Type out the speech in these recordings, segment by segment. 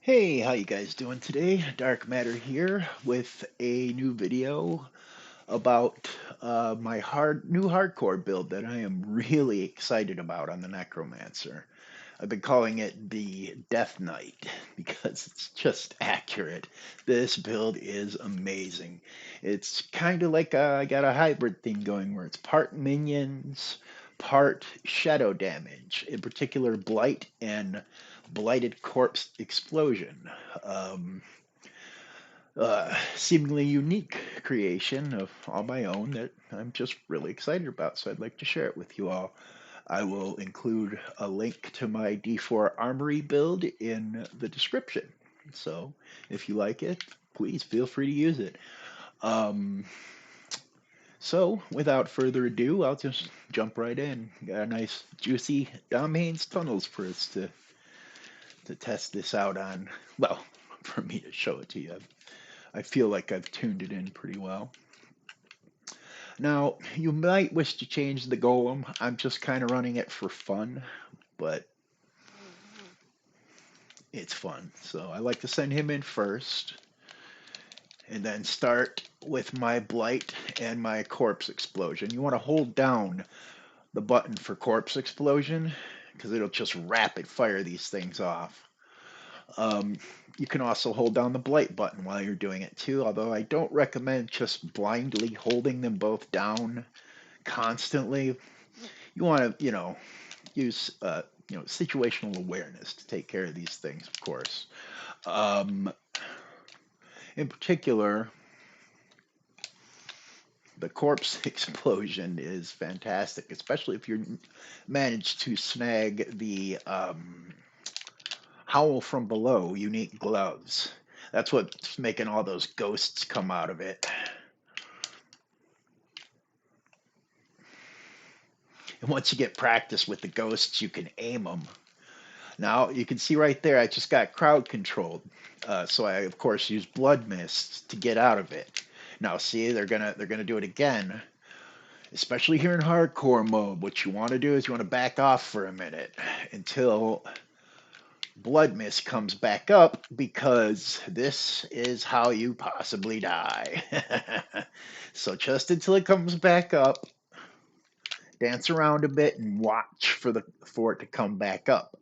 Hey, how you guys doing today? Dark Matter here with a new video about my new hardcore build that I am really excited about on the necromancer. I've been calling it the Death Knight because it's just accurate. This build is amazing. It's kind of like I got a hybrid thing going where it's part minions, part shadow damage, in particular blight and blighted corpse explosion. Um, Seemingly unique creation of all my own that I'm just really excited about, so I'd like to share it with you all. I will include a link to my D4 Armory build in the description. So if you like it, please feel free to use it. Um, so without further ado, I'll just jump right in. Got a nice juicy Domains tunnels for us to test this out on. Well, for me to show it to you. I feel like I've tuned it in pretty well. Now, you might wish to change the golem. I'm just kind of running it for fun, but it's fun. So I like to send him in first and then start with my blight and my corpse explosion. You want to hold down the button for corpse explosion because it'll just rapid fire these things off. Um, you can also hold down the blight button while you're doing it too, although I don't recommend just blindly holding them both down constantly. You want to, use, situational awareness to take care of these things, of course. Um, in particular, the corpse explosion is fantastic, especially if you manage to snag the Howl from Below unique gloves. That's what's making all those ghosts come out of it. And once you get practice with the ghosts, you can aim them. Now you can see right there, I just got crowd controlled, so I of course use blood mist to get out of it. Now see, they're gonna do it again, especially here in hardcore mode. What you want to do is you want to back off for a minute until blood mist comes back up, because this is how you possibly die. So just until it comes back up, dance around a bit and watch for it to come back up.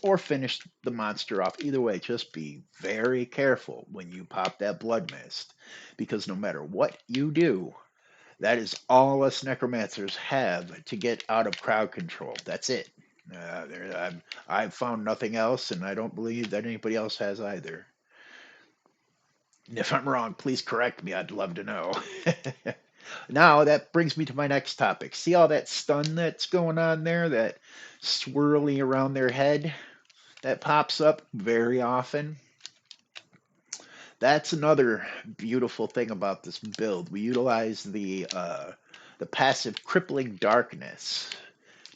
Or finish the monster off. Either way, just be very careful when you pop that blood mist, because no matter what you do, that is all us necromancers have to get out of crowd control. That's it. I've found nothing else, and I don't believe that anybody else has either. And if I'm wrong, please correct me. I'd love to know. Now that brings me to my next topic. See all that stun that's going on there, that swirly around their head that pops up very often? That's another beautiful thing about this build. We utilize the passive crippling darkness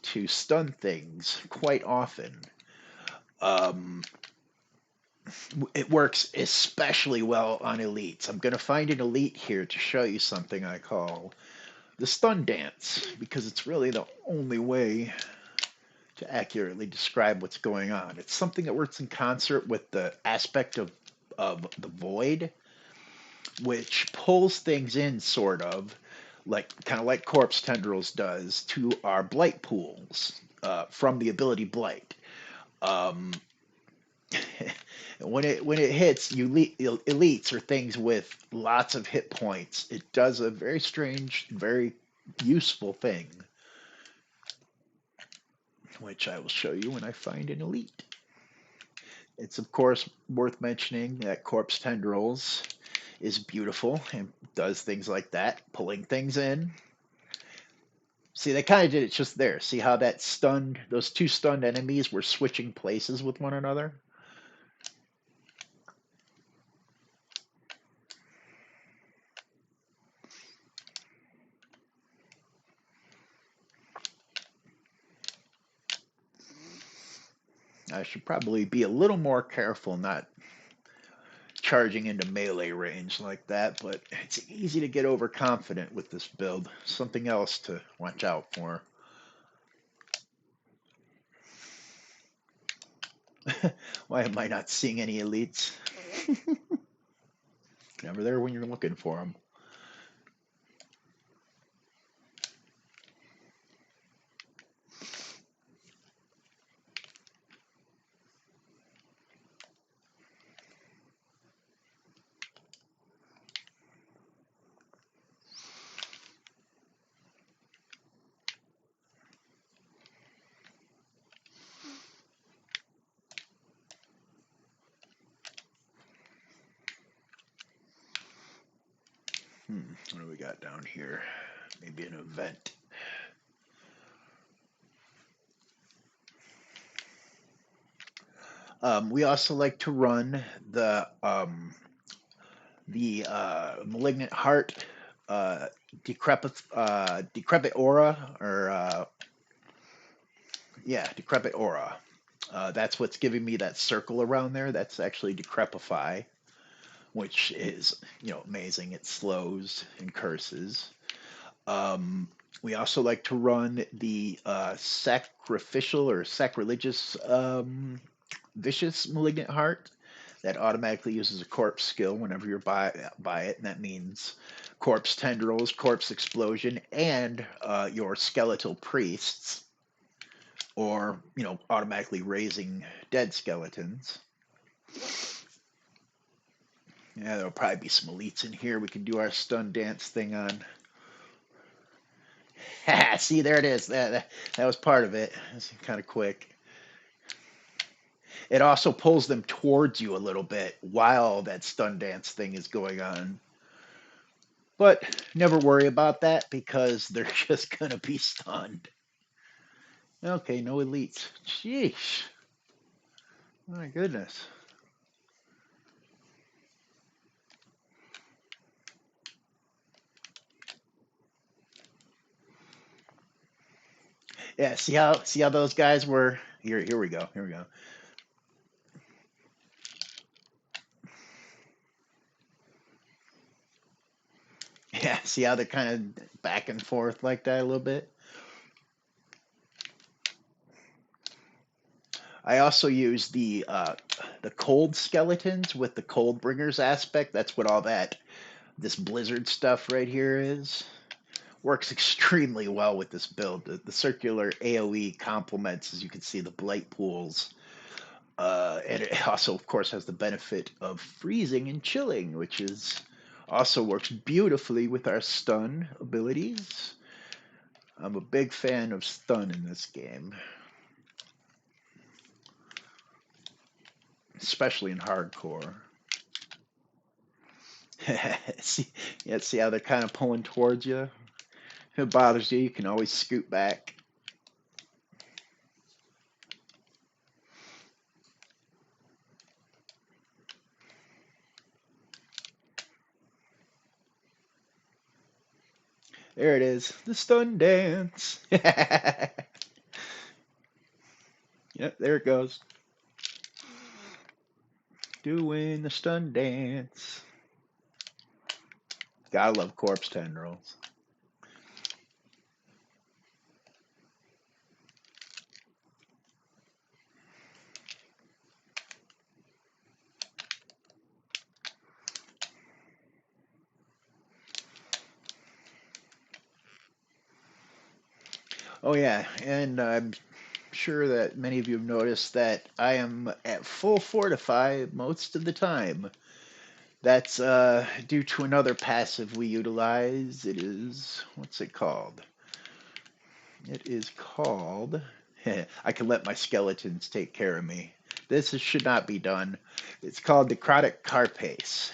to stun things quite often. Um, it works especially well on elites. I'm going to find an elite here to show you something I call the stun dance, because it's really the only way to accurately describe what's going on. It's something that works in concert with the aspect of the void, which pulls things in sort of like kind of like corpse tendrils does to our blight pools from the ability blight. Um, when it hits you elites or things with lots of hit points, it does a very strange, very useful thing, which I will show you when I find an elite. It's of course worth mentioning that corpse tendrils is beautiful and does things like that, pulling things in. See, they kind of did it just there. See how those two stunned enemies were switching places with one another? I should probably be a little more careful not charging into melee range like that, but it's easy to get overconfident with this build. Something else to watch out for. Why am I not seeing any elites? Never there when you're looking for them. What do we got down here? Maybe an event. We also like to run the malignant heart, uh, decrepit aura, or yeah, decrepit aura. That's what's giving me that circle around there. That's actually decrepify, which is amazing. It slows and curses. Um, we also like to run the sacrificial or sacrilegious vicious malignant heart that automatically uses a corpse skill whenever you're by it, and that means corpse tendrils, corpse explosion, and your skeletal priests, or automatically raising dead skeletons. Yeah, there'll probably be some elites in here. We can do our stun dance thing on. See, there it is. That was part of it. It's kind of quick. It also pulls them towards you a little bit while that stun dance thing is going on. But never worry about that because they're just going to be stunned. Okay, no elites. Sheesh. My goodness. Yeah, see how those guys were here we go. Here we go. Yeah, see how they're kind of back and forth like that a little bit. I also use the cold skeletons with the cold bringers aspect. That's what all that this blizzard stuff right here is. Works extremely well with this build. The circular AoE complements, as you can see, the blight pools. And it also, of course, has the benefit of freezing and chilling, which is also works beautifully with our stun abilities. I'm a big fan of stun in this game, especially in hardcore. see, yeah, see how they're kind of pulling towards you? If it bothers you, you can always scoot back. There it is, the stun dance. Yep, there it goes. Doing the stun dance. Gotta love corpse tendrils. Oh yeah, and I'm sure that many of you have noticed that I am at full fortify most of the time. That's due to another passive we utilize. It is, what's it called? It is called. I can let my skeletons take care of me. Should not be done. It's called Necrotic Carapace.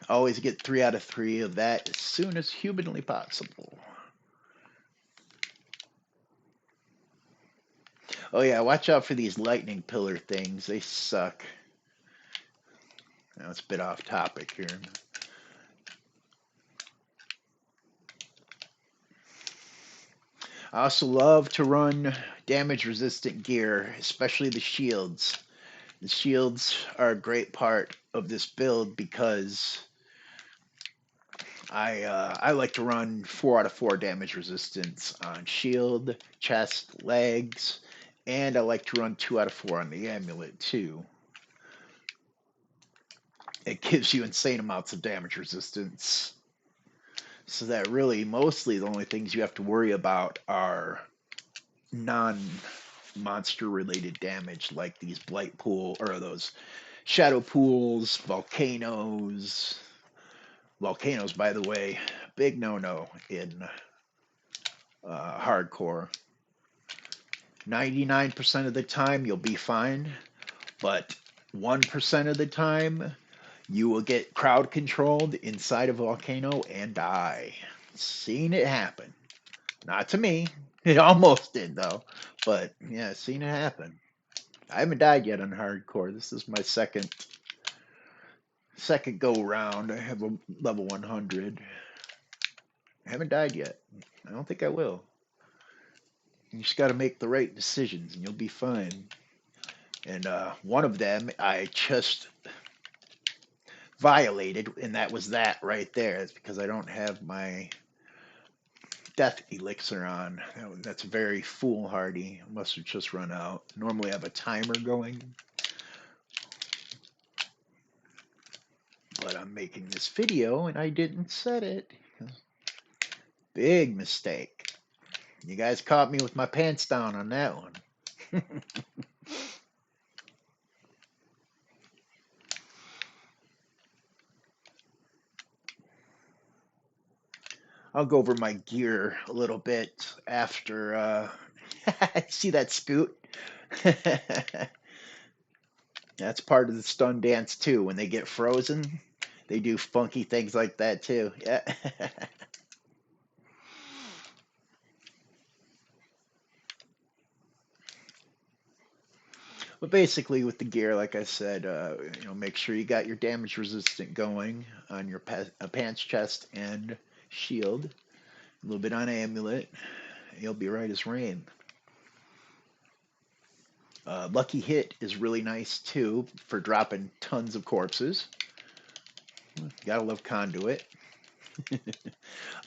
Always get 3 out of 3 of that as soon as humanly possible. Oh yeah, watch out for these lightning pillar things. They suck. Now it's a bit off topic here. I also love to run damage resistant gear, especially the shields. The shields are a great part of this build because I like to run 4 out of 4 damage resistance on shield, chest, legs, And I like to run 2 out of 4 on the amulet too. It gives you insane amounts of damage resistance. So that really, mostly the only things you have to worry about are non-monster related damage, like these blight pool or those shadow pools, volcanoes. Volcanoes, by the way, big no-no in hardcore. 99% of the time you'll be fine, but 1% of the time you will get crowd controlled inside a volcano and die. Seen it happen. Not to me. It almost did though. But yeah, seen it happen. I haven't died yet on hardcore. This is my second go round. I have a level 100. I haven't died yet. I don't think I will. You just got to make the right decisions and you'll be fine. And one of them I just violated, and that was that right there. It's because I don't have my death elixir on. That's very foolhardy. I must have just run out. Normally I have a timer going, but I'm making this video and I didn't set it. Big mistake. You guys caught me with my pants down on that one. I'll go over my gear a little bit after. See that scoot? That's part of the stun dance too. When they get frozen, they do funky things like that too. Yeah. But basically, with the gear, like I said, make sure you got your damage resistant going on your pants, chest, and shield. A little bit on amulet. You'll be right as rain. Lucky hit is really nice too for dropping tons of corpses. Gotta love conduit.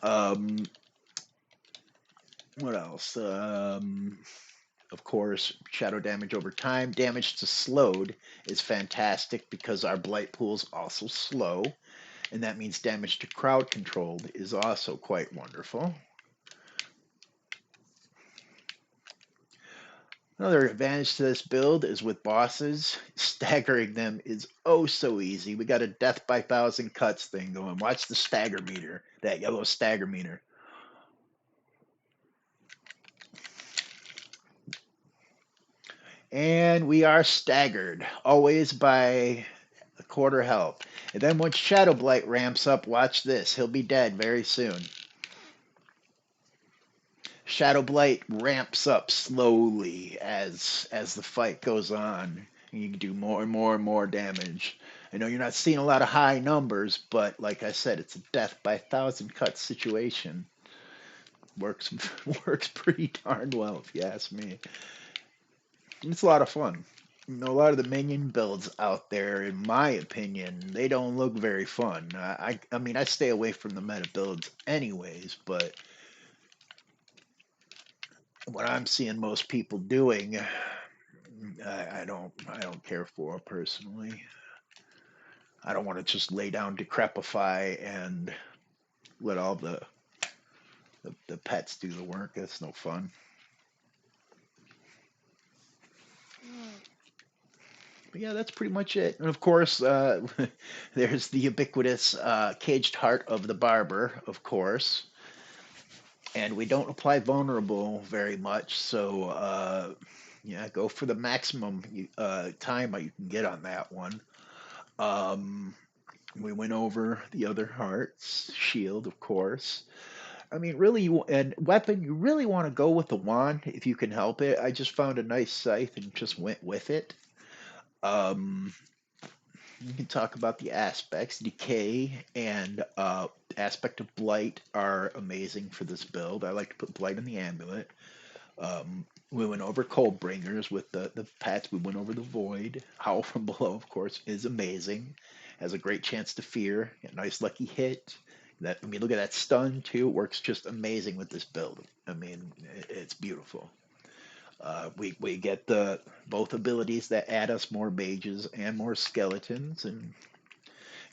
um, what else? Of course, shadow damage over time. Damage to slowed is fantastic because our blight pool's also slow, and that means damage to crowd controlled is also quite wonderful. Another advantage to this build is with bosses, staggering them is oh so easy. We got a death by 1,000 cuts thing going. Watch the stagger meter, that yellow stagger meter. And we are staggered, always by a quarter health. And then once Shadow Blight ramps up, watch this. He'll be dead very soon. Shadow Blight ramps up slowly as the fight goes on. And you can do more and more and more damage. I know you're not seeing a lot of high numbers, but like I said, it's a death by 1,000 cuts situation. Works works pretty darn well, if you ask me. It's a lot of fun. A lot of the minion builds out there, in my opinion, they don't look very fun. I mean, I stay away from the meta builds anyways, but what I'm seeing most people doing, I don't care for personally. I don't want to just lay down Decrepify and let all the pets do the work. That's no fun. But yeah, that's pretty much it. And of course, there's the ubiquitous caged heart of the barber, of course. And we don't apply vulnerable very much, so yeah, go for the maximum time you can get on that one. Um, we went over the other hearts, shield, of course. I mean, really, and weapon, you really want to go with the wand if you can help it. I just found a nice scythe and just went with it. Um, you can talk about the aspects. Decay and aspect of blight are amazing for this build. I like to put blight in the amulet. We went over cold bringers with the pets. We went over the void. Howl from below, of course, is amazing. Has a great chance to fear. A nice lucky hit. I mean, look at that stun too. It works just amazing with this build. I mean, it's beautiful. We get the both abilities that add us more mages and more skeletons, and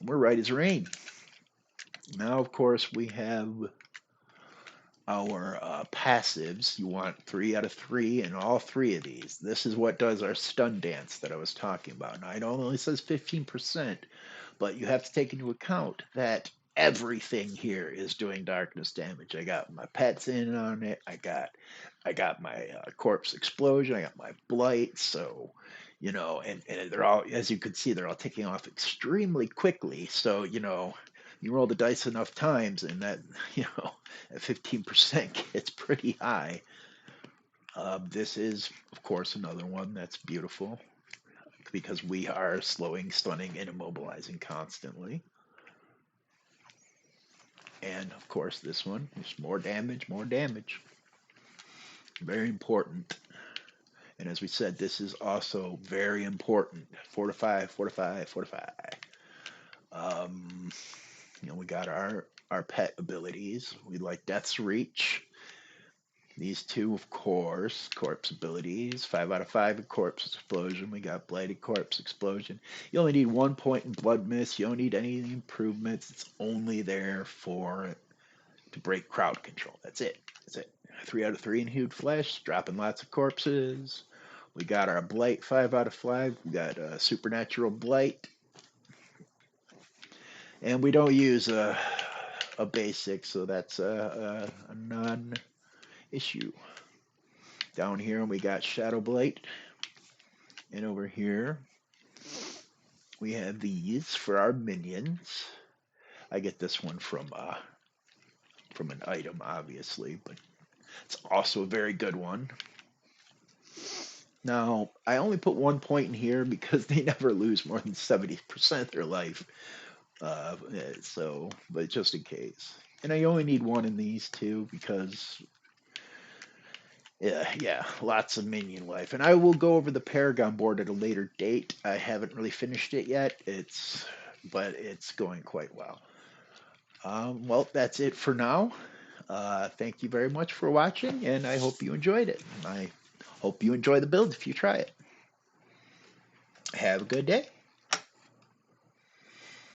we're right as rain. Now, of course, we have our passives. You want 3 out of 3 in all 3 of these. This is what does our stun dance that I was talking about. Now, it only says 15%, but you have to take into account that everything here is doing darkness damage. I got my pets in on it. I got my corpse explosion. I got my blight. So, and they're all, as you can see, they're all taking off extremely quickly. So, you roll the dice enough times, and that, at 15% gets pretty high. This is, of course, another one that's beautiful because we are slowing, stunning, and immobilizing constantly. And of course, this one is more damage, more damage. Very important. And as we said, this is also very important. Fortify, fortify, fortify. Um, we got our pet abilities. We like Death's Reach. These two, of course, corpse abilities. 5 out of 5 in corpse explosion. We got blighted corpse explosion. You only need 1 point in blood mist. You don't need any improvements. It's only there to break crowd control. That's it. That's it. 3 out of 3 in hued flesh. Dropping lots of corpses. We got our blight 5 out of 5. We got a supernatural blight, and we don't use a basic, so that's a non-issue. Down here we got Shadow Blight. And over here we have these for our minions. I get this one from an item, obviously, but it's also a very good one. Now, I only put 1 point in here because they never lose more than 70% of their life. But just in case. And I only need 1 in these two because yeah, lots of minion life. And I will go over the Paragon board at a later date. I haven't really finished it yet. But it's going quite well. Well, that's it for now. Thank you very much for watching, and I hope you enjoyed it. I hope you enjoy the build if you try it. Have a good day.